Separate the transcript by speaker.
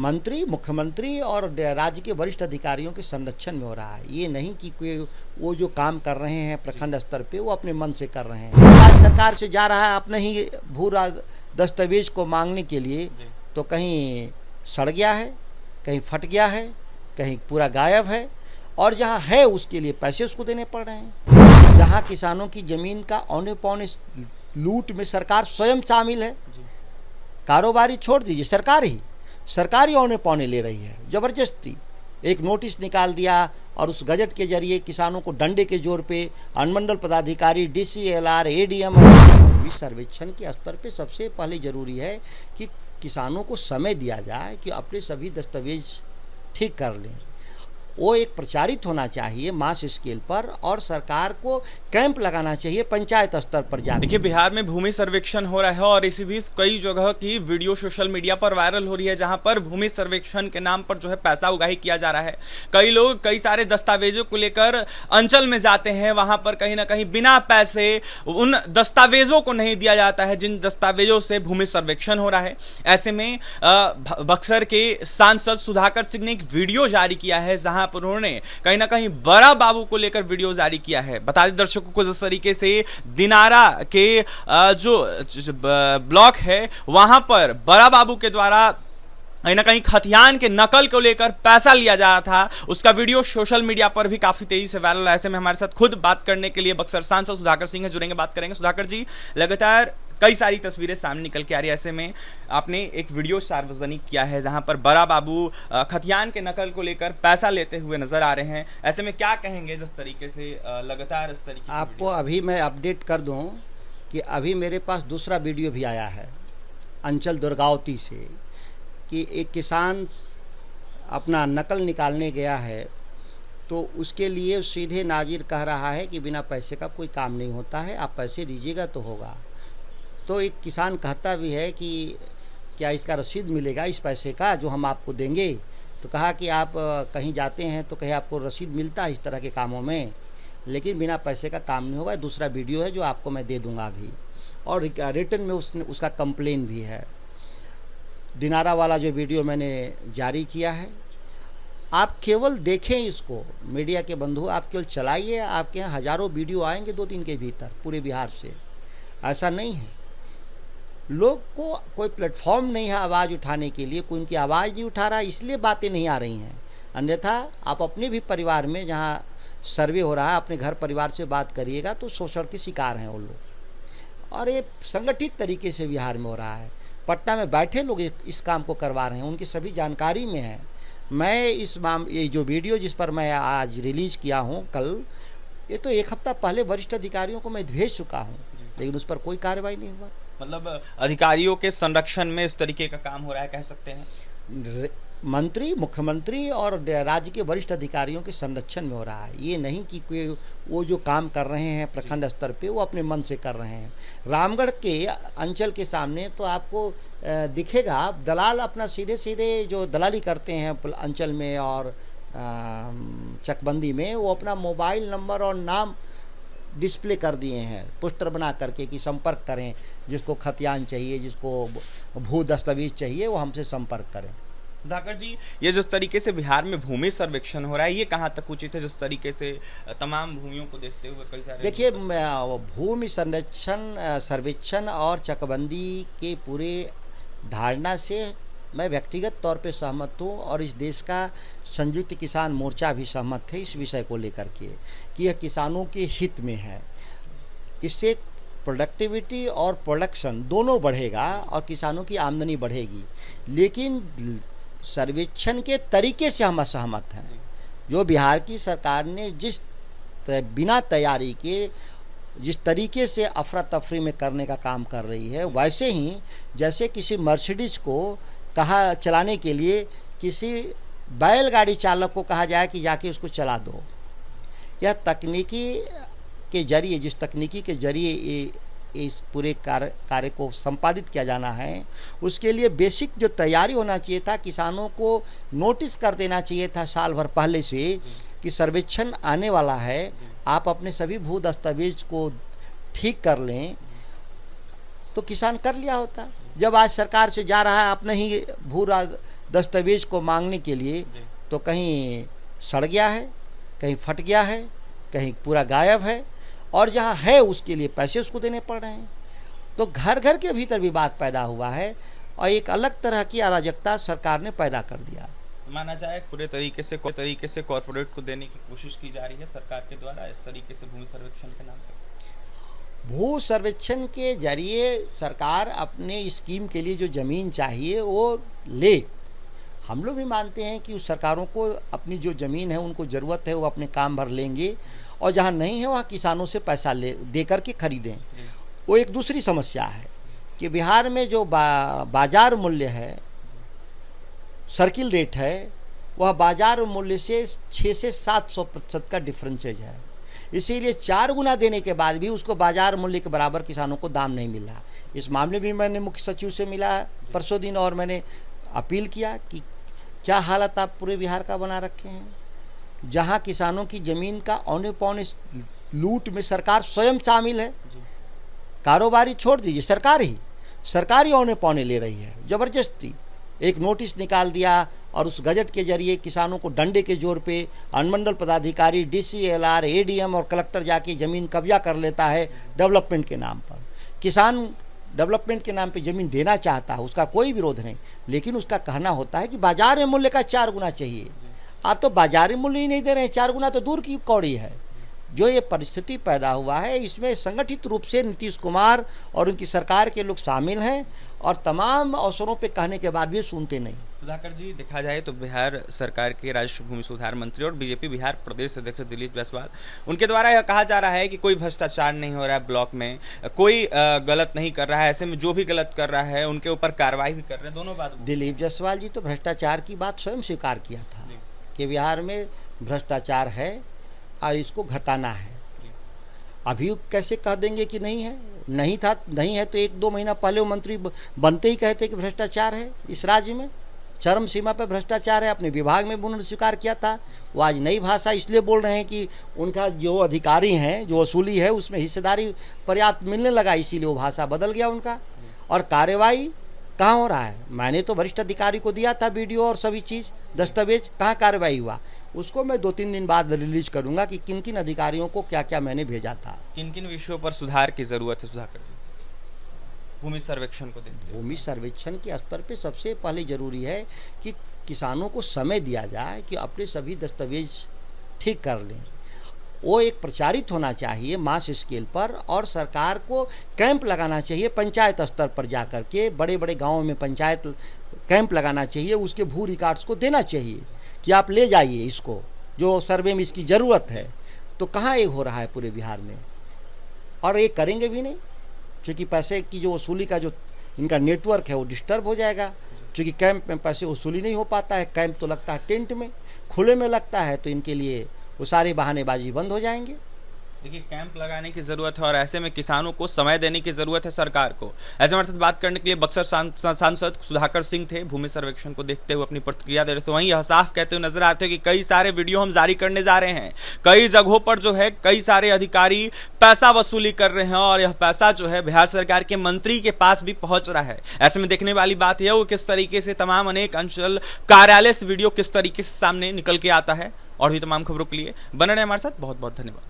Speaker 1: मंत्री, मुख्यमंत्री और राज्य के वरिष्ठ अधिकारियों के संरक्षण में हो रहा है। ये नहीं कि कोई वो जो काम कर रहे हैं प्रखंड स्तर पे वो अपने मन से कर रहे हैं। राज्य सरकार से जा रहा है अपने ही भू दस्तावेज को मांगने के लिए, तो कहीं सड़ गया है, कहीं फट गया है, कहीं पूरा गायब है, और जहाँ है उसके लिए पैसे उसको देने पड़ रहे हैं। जहाँ किसानों की ज़मीन का औने पौने लूट में सरकार स्वयं शामिल है। कारोबारी छोड़ दीजिए, सरकारी औने पौने ले रही है ज़बरदस्ती। एक नोटिस निकाल दिया और उस गजट के जरिए किसानों को डंडे के जोर पे अनुमंडल पदाधिकारी, DCLR, ADM सर्वेक्षण के स्तर पे सबसे पहले ज़रूरी है कि किसानों को समय दिया जाए कि अपने सभी दस्तावेज ठीक कर लें। वो एक प्रचारित होना चाहिए मास स्केल पर, और सरकार को कैंप लगाना चाहिए पंचायत स्तर पर जाकर।
Speaker 2: देखिए, बिहार में भूमि सर्वेक्षण हो रहा है और इसी बीच कई जगह की वीडियो सोशल मीडिया पर वायरल हो रही है, जहां पर भूमि सर्वेक्षण के नाम पर जो है पैसा उगाही किया जा रहा है। कई लोग कई सारे दस्तावेजों को लेकर अंचल में जाते हैं, वहां पर कहीं ना कहीं बिना पैसे उन दस्तावेजों को नहीं दिया जाता है जिन दस्तावेजों से भूमि सर्वेक्षण हो रहा है। ऐसे में बक्सर के सांसद सुधाकर सिंह ने एक वीडियो जारी किया है, जहां पर उन्होंने कहीं ना कहीं बड़ा बाबू को लेकर वीडियो जारी किया है। बता दें दर्शकों को, जिस तरीके से दिनारा के जो ब्लॉक है वहां पर बड़ा बाबू के द्वारा कहीं ना कहीं खतियान के नकल को लेकर पैसा लिया जा रहा था, उसका वीडियो सोशल मीडिया पर भी काफी तेजी से वायरल है। ऐसे में हमारे साथ खुद बात करने के लिए बक्सर सांसद सुधाकर सिंह जुड़ेंगे, बात करेंगे। सुधाकर जी, लगातार कई सारी तस्वीरें सामने निकल के आ रही है। ऐसे में आपने एक वीडियो सार्वजनिक किया है जहां पर बड़ा बाबू खतियान के नकल को लेकर पैसा लेते हुए नजर आ रहे हैं। ऐसे में क्या कहेंगे जिस तरीके से लगातार इस तरीके
Speaker 1: आपको अभी मैं अपडेट कर दूं कि अभी मेरे पास दूसरा वीडियो भी आया है अंचल दुर्गावती से, कि एक किसान अपना नकल निकालने गया है, तो उसके लिए सीधे नाजिर कह रहा है कि बिना पैसे का कोई काम नहीं होता है, आप पैसे दीजिएगा तो होगा। तो एक किसान कहता भी है कि क्या इसका रसीद मिलेगा इस पैसे का जो हम आपको देंगे? तो कहा कि आप कहीं जाते हैं तो कहीं आपको रसीद मिलता है इस तरह के कामों में, लेकिन बिना पैसे का काम नहीं होगा। दूसरा वीडियो है जो आपको मैं दे दूंगा अभी, और रिटर्न में उसका कंप्लेन भी है। दिनारा वाला जो वीडियो मैंने जारी किया है, आप केवल देखें इसको, मीडिया के बंधु आप केवल चलाइए, आपके यहाँ हज़ारों वीडियो आएंगे 2 दिन के भीतर पूरे बिहार से। ऐसा नहीं है, लोग को कोई प्लेटफॉर्म नहीं है आवाज़ उठाने के लिए, कोई उनकी आवाज़ नहीं उठा रहा, इसलिए बातें नहीं आ रही हैं। अन्यथा आप अपने भी परिवार में जहाँ सर्वे हो रहा है अपने घर परिवार से बात करिएगा तो शोषण के शिकार हैं वो लोग, और ये संगठित तरीके से बिहार में हो रहा है। पटना में बैठे लोग इस काम को करवा रहे हैं, उनकी सभी जानकारी में है। मैं ये जो वीडियो जिस पर मैं आज रिलीज़ किया हूँ कल, ये तो 1 हफ्ता पहले वरिष्ठ अधिकारियों को मैं भेज चुका हूँ, लेकिन उस पर कोई कार्रवाई नहीं हुआ।
Speaker 2: मतलब अधिकारियों के संरक्षण में इस तरीके का काम हो रहा है, कह सकते हैं।
Speaker 1: मंत्री, मुख्यमंत्री और राज्य के वरिष्ठ अधिकारियों के संरक्षण में हो रहा है। ये नहीं कि कोई वो जो काम कर रहे हैं प्रखंड स्तर पे वो अपने मन से कर रहे हैं। रामगढ़ के अंचल के सामने तो आपको दिखेगा दलाल अपना सीधे सीधे जो दलाली करते हैं अंचल में और चकबंदी में, वो अपना मोबाइल नंबर और नाम डिस्प्ले कर दिए हैं पोस्टर बना करके कि संपर्क करें, जिसको खतियान चाहिए, जिसको भू दस्तावेज चाहिए वो हमसे संपर्क करें।
Speaker 2: सुधाकर जी, ये जिस तरीके से बिहार में भूमि सर्वेक्षण हो रहा है, ये कहाँ तक उचित है? जिस तरीके से तमाम भूमियों को देखते हुए कई सारे,
Speaker 1: देखिए, भूमि सर्वेक्षण और चकबंदी के पूरे धारणा से मैं व्यक्तिगत तौर पे सहमत हूँ, और इस देश का संयुक्त किसान मोर्चा भी सहमत है इस विषय को लेकर के कि यह किसानों के हित में है। इससे प्रोडक्टिविटी और प्रोडक्शन दोनों बढ़ेगा और किसानों की आमदनी बढ़ेगी। लेकिन सर्वेक्षण के तरीके से हम असहमत हैं। जो बिहार की सरकार ने बिना तैयारी के जिस तरीके से अफरा तफरी में करने का काम कर रही है, वैसे ही जैसे किसी मर्सिडीज को कहा चलाने के लिए किसी बैलगाड़ी चालक को कहा जाए कि जाके उसको चला दो, यह तकनीकी के जरिए, जिस तकनीकी के जरिए इस पूरे कार्य को संपादित किया जाना है, उसके लिए बेसिक जो तैयारी होना चाहिए था, किसानों को नोटिस कर देना चाहिए था साल भर पहले से कि सर्वेक्षण आने वाला है, आप अपने सभी भू दस्तावेज को ठीक कर लें, तो किसान कर लिया होता। जब आज सरकार से जा रहा है अपने ही भू दस्तावेज को मांगने के लिए, तो कहीं सड़ गया है, कहीं फट गया है, कहीं पूरा गायब है, और जहाँ है उसके लिए पैसे उसको देने पड़ रहे हैं। तो घर घर के भीतर भी बात पैदा हुआ है और एक अलग तरह की अराजकता सरकार ने पैदा कर दिया।
Speaker 2: माना जाए पूरे तरीके से कॉर्पोरेट को देने की कोशिश की जा रही है सरकार के द्वारा इस तरीके से भूमि सर्वेक्षण के नाम पर।
Speaker 1: भू सर्वेक्षण के जरिए सरकार अपने स्कीम के लिए जो ज़मीन चाहिए वो ले। हम लोग भी मानते हैं कि उस सरकारों को अपनी जो ज़मीन है उनको ज़रूरत है वो अपने काम भर लेंगे, और जहाँ नहीं है वहाँ किसानों से पैसा दे करके खरीदें। वो एक दूसरी समस्या है कि बिहार में जो बाज़ार मूल्य है, सर्किल रेट है, वह बाज़ार मूल्य से 600 से 700% का डिफरेंसेज है। इसीलिए 4 गुना देने के बाद भी उसको बाज़ार मूल्य के बराबर किसानों को दाम नहीं मिल रहा। इस मामले भी मैंने मुख्य सचिव से मिला परसों दिन, और मैंने अपील किया कि क्या हालत आप पूरे बिहार का बना रखे हैं, जहां किसानों की ज़मीन का औने पौने लूट में सरकार स्वयं शामिल है। कारोबारी छोड़ दीजिए, सरकार ही औने पौने ले रही है ज़बरदस्ती। एक नोटिस निकाल दिया और उस गजट के जरिए किसानों को डंडे के जोर पे अनुमंडल पदाधिकारी, DCLR, ADM और कलेक्टर जाके ज़मीन कब्जा कर लेता है डेवलपमेंट के नाम पर। किसान डेवलपमेंट के नाम पे ज़मीन देना चाहता है, उसका कोई विरोध नहीं, लेकिन उसका कहना होता है कि बाजार में मूल्य का 4 गुना चाहिए। आप तो बाजारी मूल्य ही नहीं दे रहे हैं, 4 गुना तो दूर की कौड़ी है। जो ये परिस्थिति पैदा हुआ है इसमें संगठित रूप से नीतीश कुमार और उनकी सरकार के लोग शामिल हैं, और तमाम अवसरों पे कहने के बाद भी सुनते नहीं।
Speaker 2: सुधाकर जी, देखा जाए तो बिहार सरकार के राष्ट्रीय भूमि सुधार मंत्री और बीजेपी बिहार प्रदेश अध्यक्ष दिलीप जायसवाल, उनके द्वारा यह कहा जा रहा है कि कोई भ्रष्टाचार नहीं हो रहा है, ब्लॉक में कोई गलत नहीं कर रहा है, ऐसे में जो भी गलत कर रहा है उनके ऊपर कार्रवाई भी कर रहे हैं। दोनों बात
Speaker 1: दिलीप जायसवाल जी तो भ्रष्टाचार की बात स्वयं स्वीकार किया था कि बिहार में भ्रष्टाचार है और इसको घटाना है। अभी कैसे कह देंगे कि नहीं है? नहीं है तो 1-2 महीना पहले वो मंत्री बनते ही कहते कि भ्रष्टाचार है इस राज्य में, चरम सीमा पर भ्रष्टाचार है। अपने विभाग में भी उन्होंने स्वीकार किया था। वो आज नई भाषा इसलिए बोल रहे हैं कि उनका जो अधिकारी हैं, जो वसूली है उसमें हिस्सेदारी पर्याप्त मिलने लगा, इसीलिए वो भाषा बदल गया उनका। और कार्रवाई कहाँ हो रहा है? मैंने तो वरिष्ठ अधिकारी को दिया था वीडियो और सभी चीज़, दस्तावेज, कहाँ कार्रवाई हुआ? उसको मैं 2-3 दिन बाद रिलीज करूंगा कि किन किन अधिकारियों को क्या क्या मैंने भेजा था।
Speaker 2: किन किन विषयों पर सुधार की जरूरत है सुधाकर जी भूमि सर्वेक्षण को देखते?
Speaker 1: भूमि सर्वेक्षण के स्तर पे सबसे पहले जरूरी है कि किसानों को समय दिया जाए कि अपने सभी दस्तावेज ठीक कर लें। वो एक प्रचारित होना चाहिए मास स्केल पर, और सरकार को कैंप लगाना चाहिए पंचायत स्तर पर जाकर के, बड़े बड़े गाँवों में पंचायत कैंप लगाना चाहिए। उसके भू रिकॉर्ड्स को देना चाहिए कि आप ले जाइए इसको, जो सर्वे में इसकी ज़रूरत है। तो कहाँ ये हो रहा है पूरे बिहार में, और ये करेंगे भी नहीं, क्योंकि पैसे की जो वसूली का जो इनका नेटवर्क है वो डिस्टर्ब हो जाएगा। क्योंकि कैंप में पैसे वसूली नहीं हो पाता है, कैंप तो लगता है टेंट में, खुले में लगता है, तो इनके लिए वो सारे बहानेबाजी बंद हो जाएंगे।
Speaker 2: देखिए, कैंप लगाने की जरूरत है और ऐसे में किसानों को समय देने की जरूरत है सरकार को। ऐसे हमारे साथ बात करने के लिए बक्सर सांसद सुधाकर सिंह थे, भूमि सर्वेक्षण को देखते हुए अपनी प्रतिक्रिया दे रहे थे। वहीं यह साफ कहते हुए नजर आते हैं कि कई सारे वीडियो हम जारी करने जा रहे हैं, कई जगहों पर जो है कई सारे अधिकारी पैसा वसूली कर रहे हैं, और यह पैसा जो है बिहार सरकार के मंत्री के पास भी पहुंच रहा है। ऐसे में देखने वाली बात यह वो किस तरीके से तमाम अनेक अंचल कार्यालय से वीडियो किस तरीके से सामने निकल के आता है। और भी तमाम खबरों के लिए बने रहे हमारे साथ। बहुत बहुत धन्यवाद।